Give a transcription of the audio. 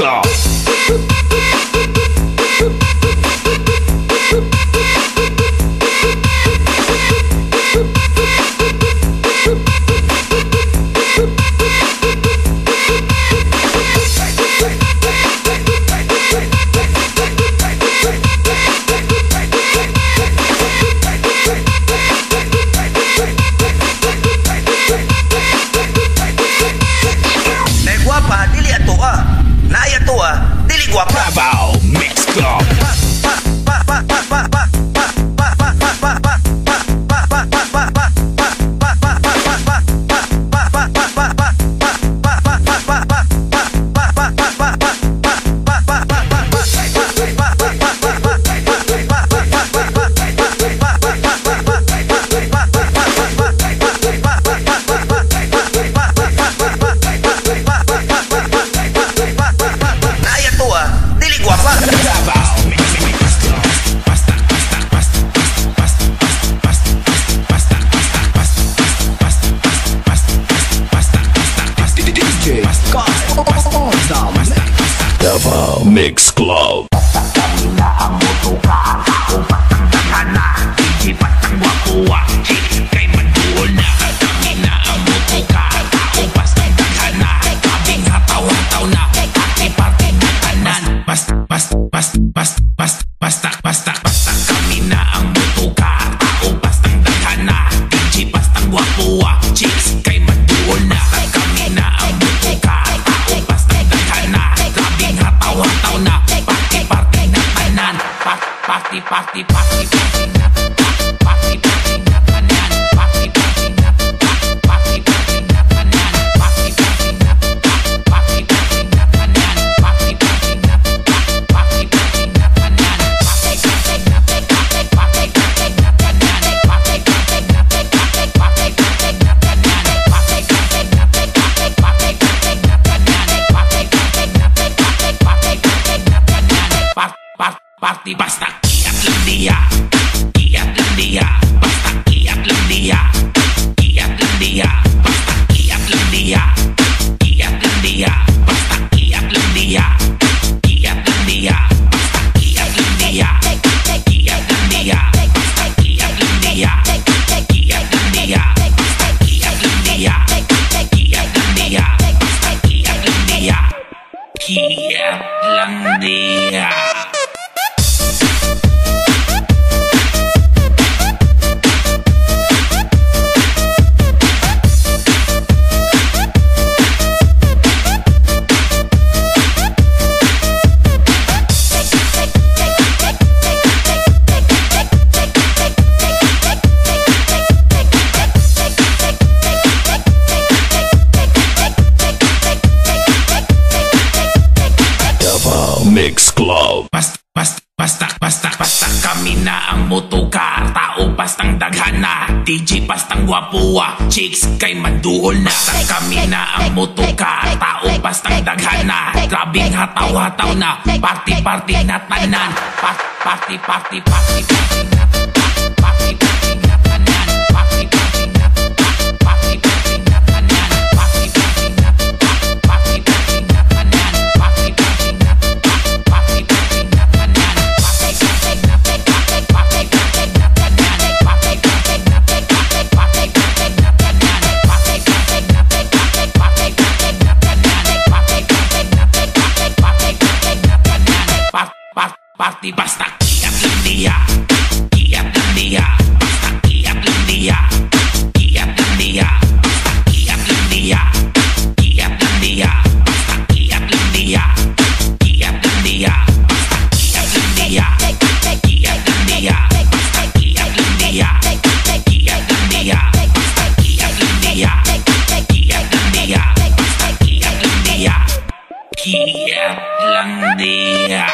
Club. Bravo Mix Club. Mix Club. Kami na ang motoka, upat ang dagana, DJ patang wapuwa, chicks kay maduol na. Kami na ang motoka, upas ang dagana, kabing hataw-hataw na, party-party na tanan. Basta kami na ang motoka, upas ang dagana, DJ patang wapuwa, chicks kay maduol na. Kami na ang motoka, upas ang dagana, kabing hataw-hataw na, party na tanan. Party na tanan. Party na tanan. Party na tanan. Party na tanan. Party na tanan. Party na tanan. Party na tanan. Party na tanan. Party basta kiat lang dia, basta kiat lang dia, basta kiat lang dia, basta kiat lang dia, basta kiat lang dia, basta kiat lang dia, basta kiat lang dia, basta kiat lang dia, basta kiat lang dia, basta kiat lang dia. Mix Club. Basta kami na ang motoka, tao pastang daghana, DJ pastang gwapuwa, chicks kay maduol na. Basta kami na ang motoka, tao pastang daghana, grabing hataw-hataw na, party na tanan. Party na tanan. Party na tanan. Party na tanan. Party na tanan. Party na tanan. Party basta kiat lang dia, basta kiat lang dia, basta kiat lang dia, basta kiat lang dia, basta kiat lang dia, basta kiat lang dia, basta kiat lang dia, basta kiat lang dia, basta kiat lang dia, basta kiat lang dia, kiat lang dia.